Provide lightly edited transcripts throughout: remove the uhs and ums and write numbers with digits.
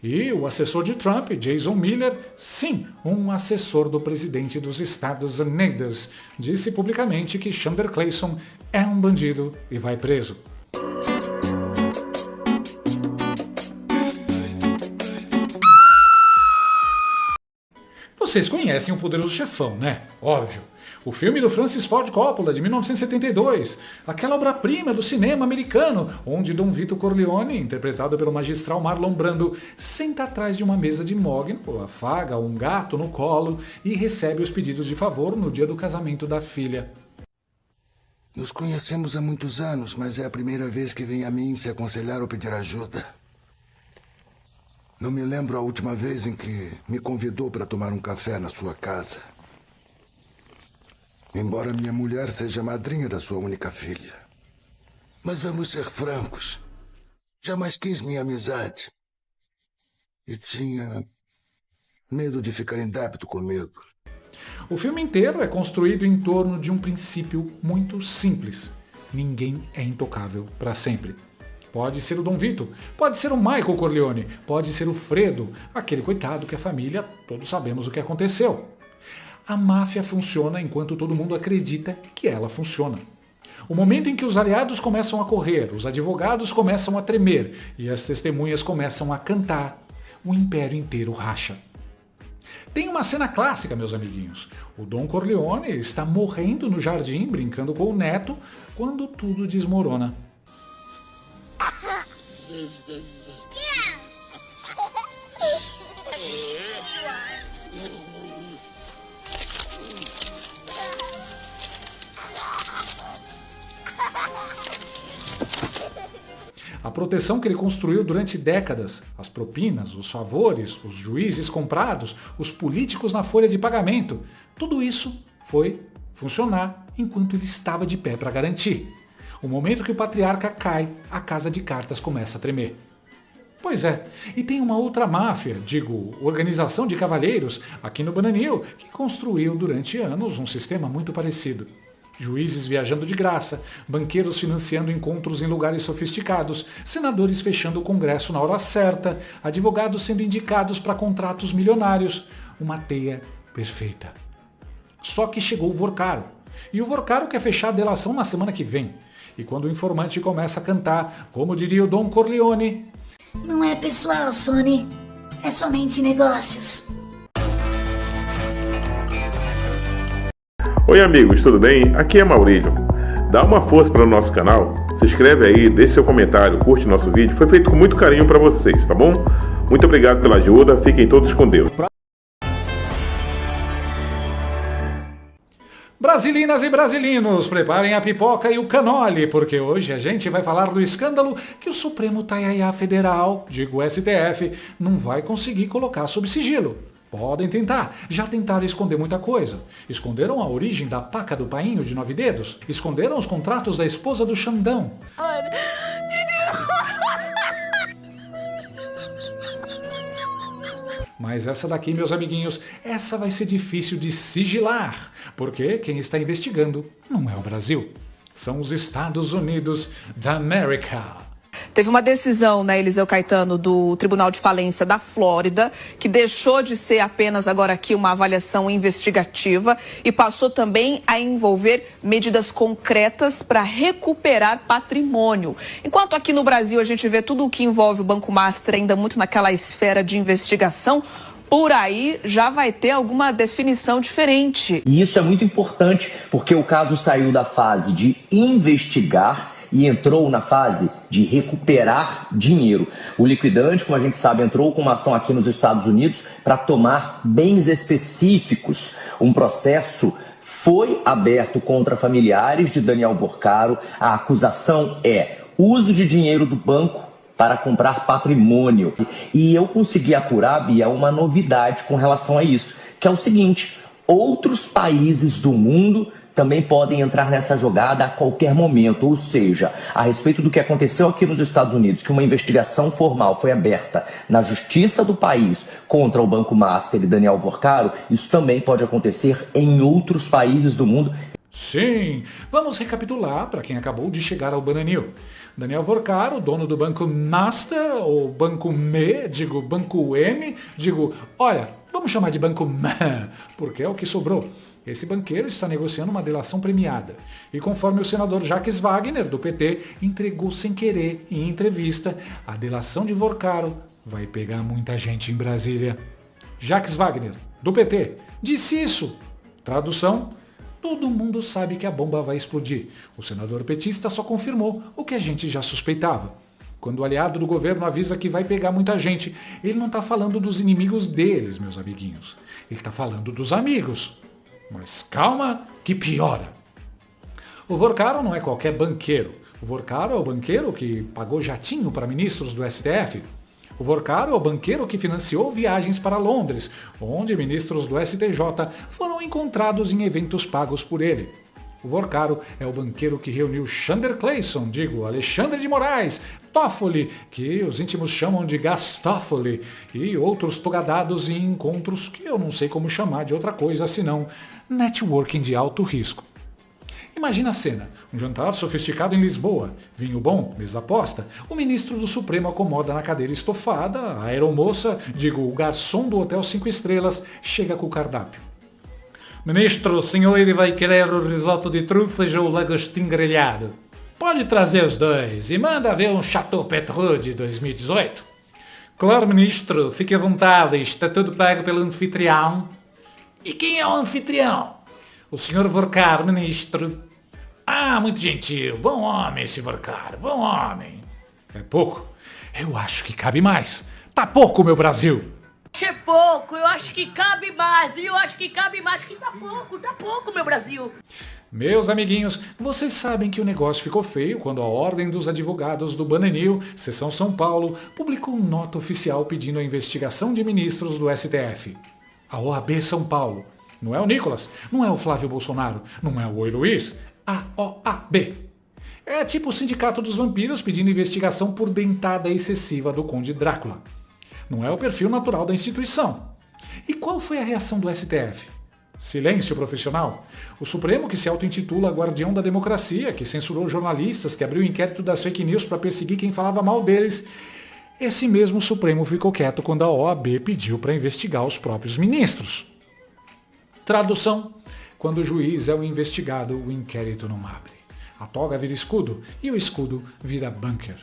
E o assessor de Trump, Jason Miller, sim, um assessor do presidente dos Estados Unidos, disse publicamente que Chandler Clason é um bandido e vai preso. Vocês conhecem o Poderoso Chefão, né? Óbvio. O filme do Francis Ford Coppola, de 1972. Aquela obra-prima do cinema americano, onde Dom Vito Corleone, interpretado pelo magistral Marlon Brando, senta atrás de uma mesa de mogno, afaga um gato no colo e recebe os pedidos de favor no dia do casamento da filha. Nos conhecemos há muitos anos, mas é a primeira vez que vem a mim se aconselhar ou pedir ajuda. Não me lembro a última vez em que me convidou para tomar um café na sua casa. Embora minha mulher seja madrinha da sua única filha. Mas vamos ser francos. Jamais quis minha amizade. E tinha medo de ficar em débito comigo. O filme inteiro é construído em torno de um princípio muito simples. Ninguém é intocável para sempre. Pode ser o Dom Vito, pode ser o Michael Corleone, pode ser o Fredo, aquele coitado que a família, todos sabemos o que aconteceu. A máfia funciona enquanto todo mundo acredita que ela funciona. O momento em que os aliados começam a correr, os advogados começam a tremer e as testemunhas começam a cantar, o império inteiro racha. Tem uma cena clássica, meus amiguinhos. O Dom Corleone está morrendo no jardim, brincando com o neto, quando tudo desmorona. A proteção que ele construiu durante décadas, as propinas, os favores, os juízes comprados, os políticos na folha de pagamento, tudo isso foi funcionar enquanto ele estava de pé para garantir. O momento que o patriarca cai, a casa de cartas começa a tremer. Pois é, e tem uma outra máfia, organização de cavalheiros, aqui no Bananil, que construiu durante anos um sistema muito parecido. Juízes viajando de graça, banqueiros financiando encontros em lugares sofisticados, senadores fechando o Congresso na hora certa, advogados sendo indicados para contratos milionários. Uma teia perfeita. Só que chegou o Vorcaro. E o Vorcaro quer fechar a delação na semana que vem. E quando o informante começa a cantar, como diria o Dom Corleone... Não é pessoal, Sony. É somente negócios. Oi amigos, tudo bem? Aqui é Maurílio. Dá uma força para o nosso canal, se inscreve aí, deixe seu comentário, curte nosso vídeo. Foi feito com muito carinho para vocês, tá bom? Muito obrigado pela ajuda, fiquem todos com Deus. Brasilinas e brasilinos, preparem a pipoca e o canole, porque hoje a gente vai falar do escândalo que o Supremo Taiaiá Federal, digo STF, não vai conseguir colocar sob sigilo. Podem tentar, já tentaram esconder muita coisa. Esconderam a origem da paca do painho de 9 dedos, esconderam os contratos da esposa do Xandão. Mas essa daqui, meus amiguinhos, essa vai ser difícil de sigilar, porque quem está investigando não é o Brasil, são os Estados Unidos da América. Teve uma decisão, né, Eliseu Caetano, do Tribunal de Falência da Flórida, que deixou de ser apenas agora aqui uma avaliação investigativa e passou também a envolver medidas concretas para recuperar patrimônio. Enquanto aqui no Brasil a gente vê tudo o que envolve o Banco Master ainda muito naquela esfera de investigação, por aí já vai ter alguma definição diferente. E isso é muito importante porque o caso saiu da fase de investigar e entrou na fase de recuperar dinheiro. O liquidante, como a gente sabe, entrou com uma ação aqui nos Estados Unidos para tomar bens específicos. Um processo foi aberto contra familiares de Daniel Vorcaro. A acusação é uso de dinheiro do banco para comprar patrimônio. E eu consegui apurar, Bia, uma novidade com relação a isso, que é o seguinte: outros países do mundo também podem entrar nessa jogada a qualquer momento, ou seja, a respeito do que aconteceu aqui nos Estados Unidos, que uma investigação formal foi aberta na justiça do país contra o Banco Master e Daniel Vorcaro, isso também pode acontecer em outros países do mundo. Sim, vamos recapitular para quem acabou de chegar ao Bananil. Daniel Vorcaro, dono do Banco Master, ou Banco Banco M, olha, vamos chamar de Banco M, porque é o que sobrou. Esse banqueiro está negociando uma delação premiada. E conforme o senador Jacques Wagner, do PT, entregou sem querer, em entrevista, a delação de Vorcaro vai pegar muita gente em Brasília. Jacques Wagner, do PT, disse isso. Tradução: todo mundo sabe que a bomba vai explodir. O senador petista só confirmou o que a gente já suspeitava. Quando o aliado do governo avisa que vai pegar muita gente, ele não está falando dos inimigos deles, meus amiguinhos. Ele está falando dos amigos. Mas calma, que piora. O Vorcaro não é qualquer banqueiro. O Vorcaro é o banqueiro que pagou jatinho para ministros do STF. O Vorcaro é o banqueiro que financiou viagens para Londres, onde ministros do STJ foram encontrados em eventos pagos por ele. O Vorcaro é o banqueiro que reuniu Xander Clayson, Alexandre de Moraes, Toffoli, que os íntimos chamam de Gastoffoli, e outros togadados em encontros que eu não sei como chamar de outra coisa senão networking de alto risco. Imagina a cena, um jantar sofisticado em Lisboa, vinho bom, mesa posta, o ministro do Supremo acomoda na cadeira estofada, a aeromoça, o garçom do Hotel 5 Estrelas, chega com o cardápio. Ministro, o senhor vai querer o risoto de trufas ou o lagostim grelhado? Pode trazer os dois e manda ver um Chateau Petrus de 2018. Claro, ministro, fique à vontade, está tudo pago pelo anfitrião. E quem é o anfitrião? O senhor Vorcaro, ministro. Ah, muito gentil, bom homem esse Vorcaro, bom homem. É pouco? Eu acho que cabe mais. Tá pouco, meu Brasil. É pouco, eu acho que cabe mais, e eu acho que cabe mais, que tá pouco, meu Brasil. Meus amiguinhos, vocês sabem que o negócio ficou feio quando a Ordem dos Advogados do Bananil, Seção São Paulo, publicou nota oficial pedindo a investigação de ministros do STF. A OAB São Paulo. Não é o Nicolas, não é o Flávio Bolsonaro, não é o Oi Luiz, a OAB. É tipo o Sindicato dos Vampiros pedindo investigação por dentada excessiva do Conde Drácula. Não é o perfil natural da instituição. E qual foi a reação do STF? Silêncio profissional. O Supremo, que se auto-intitula guardião da democracia, que censurou jornalistas, que abriu o inquérito das fake news para perseguir quem falava mal deles, esse mesmo Supremo ficou quieto quando a OAB pediu para investigar os próprios ministros. Tradução: quando o juiz é o investigado, o inquérito não abre. A toga vira escudo e o escudo vira bunker.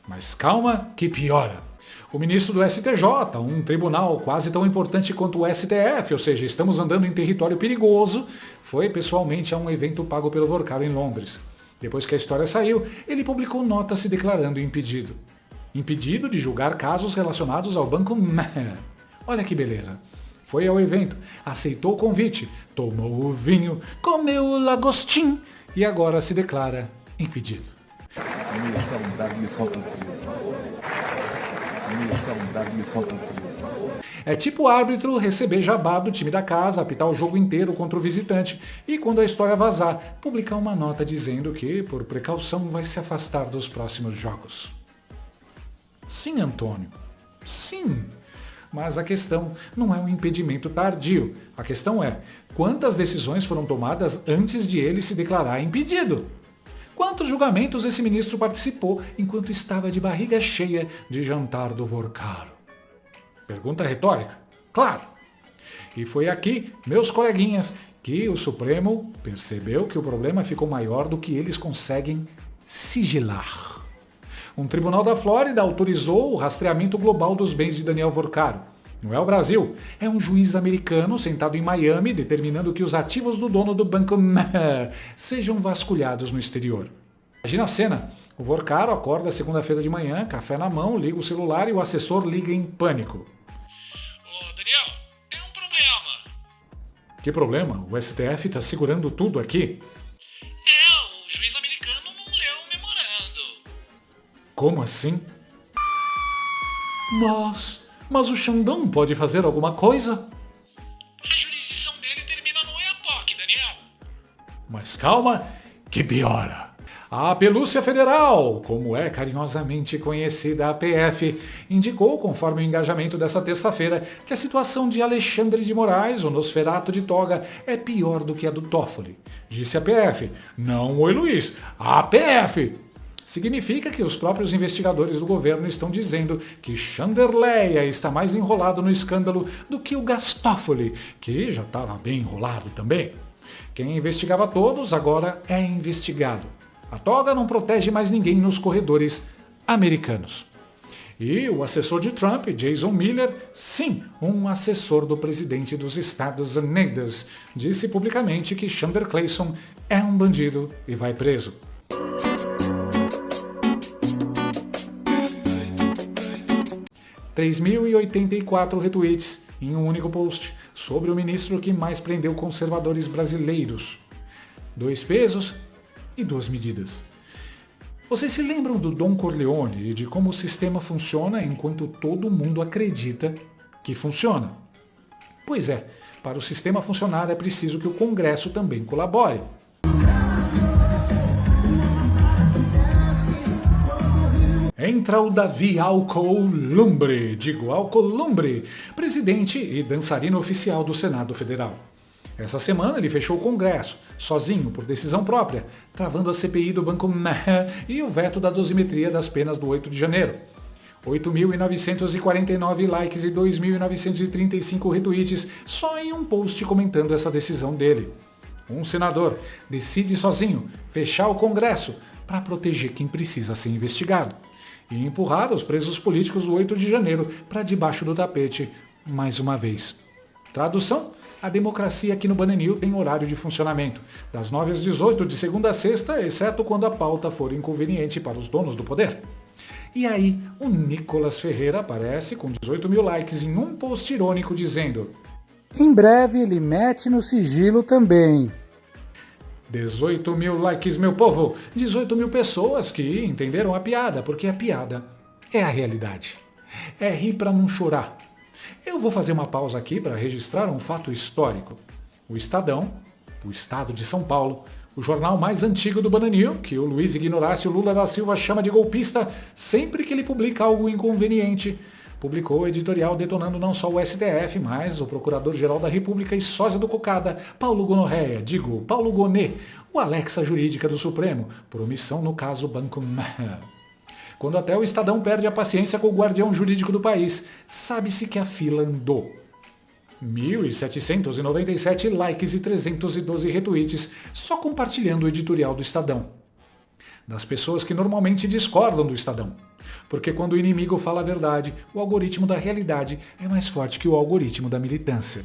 Mas calma que piora. O ministro do STJ, um tribunal quase tão importante quanto o STF, ou seja, estamos andando em território perigoso, foi pessoalmente a um evento pago pelo Vorcaro em Londres. Depois que a história saiu, ele publicou nota se declarando impedido. Impedido de julgar casos relacionados ao Banco M. Olha que beleza. Foi ao evento, aceitou o convite, tomou o vinho, comeu o lagostim e agora se declara impedido. É tipo o árbitro receber jabá do time da casa, apitar o jogo inteiro contra o visitante e, quando a história vazar, publicar uma nota dizendo que, por precaução, vai se afastar dos próximos jogos. Sim, Antônio. Sim. Mas a questão não é um impedimento tardio. A questão é, quantas decisões foram tomadas antes de ele se declarar impedido? Quantos julgamentos esse ministro participou enquanto estava de barriga cheia de jantar do Vorcaro? Pergunta retórica? Claro! E foi aqui, meus coleguinhas, que o Supremo percebeu que o problema ficou maior do que eles conseguem sigilar. Um tribunal da Flórida autorizou o rastreamento global dos bens de Daniel Vorcaro. Não é o Brasil, é um juiz americano sentado em Miami determinando que os ativos do dono do Banco sejam vasculhados no exterior. Imagina a cena, o Vorcaro acorda segunda-feira de manhã, café na mão, liga o celular e o assessor liga em pânico. Ô Daniel, tem um problema. Que problema? O STF está segurando tudo aqui? O juiz americano não leu o memorando. Como assim? Mas o Xandão pode fazer alguma coisa? A jurisdição dele termina no EAPOC, Daniel. Mas calma, que piora. A Pelúcia Federal, como é carinhosamente conhecida a PF, indicou, conforme o engajamento dessa terça-feira, que a situação de Alexandre de Moraes, o Nosferato de toga, é pior do que a do Toffoli. Disse a PF, não Oi Luiz, a PF. Significa que os próprios investigadores do governo estão dizendo que Chanderleia está mais enrolado no escândalo do que o Gastófoli, que já estava bem enrolado também. Quem investigava todos agora é investigado. A toga não protege mais ninguém nos corredores americanos. E o assessor de Trump, Jason Miller, sim, um assessor do presidente dos Estados Unidos, disse publicamente que Chandler Clayson é um bandido e vai preso. (3.084 retweets em um único post sobre o ministro que mais prendeu conservadores brasileiros. 2 pesos e 2 medidas. Vocês se lembram do Don Corleone e de como o sistema funciona enquanto todo mundo acredita que funciona? Pois é, para o sistema funcionar é preciso que o Congresso também colabore. Entra o Davi Alcolumbre, presidente e dançarino oficial do Senado Federal. Essa semana ele fechou o Congresso, sozinho, por decisão própria, travando a CPI do Banco e o veto da dosimetria das penas do 8 de janeiro. 8.949 likes e 2.935 retweets só em um post comentando essa decisão dele. Um senador decide sozinho fechar o Congresso para proteger quem precisa ser investigado e empurrar os presos políticos do 8 de janeiro para debaixo do tapete mais uma vez. Tradução? A democracia aqui no Bananil tem horário de funcionamento, das 9 às 18, de segunda a sexta, exceto quando a pauta for inconveniente para os donos do poder. E aí, o Nicolas Ferreira aparece com 18.000 likes em um post irônico dizendo: em breve ele mete no sigilo também. 18.000 likes, meu povo! 18.000 pessoas que entenderam a piada, porque a piada é a realidade. É rir para não chorar. Eu vou fazer uma pausa aqui para registrar um fato histórico. O Estadão, o Estado de São Paulo, o jornal mais antigo do Bananil, que o Luiz Ignorácio Lula da Silva chama de golpista sempre que ele publica algo inconveniente, publicou o editorial detonando não só o STF, mas o Procurador-Geral da República e sósia do Cocada, Paulo Gonet, o Alexa Jurídica do Supremo, por omissão no caso Banco Quando até o Estadão perde a paciência com o guardião jurídico do país, sabe-se que a fila andou. 1.797 likes e 312 retweets só compartilhando o editorial do Estadão. Das pessoas que normalmente discordam do Estadão. Porque quando o inimigo fala a verdade, o algoritmo da realidade é mais forte que o algoritmo da militância.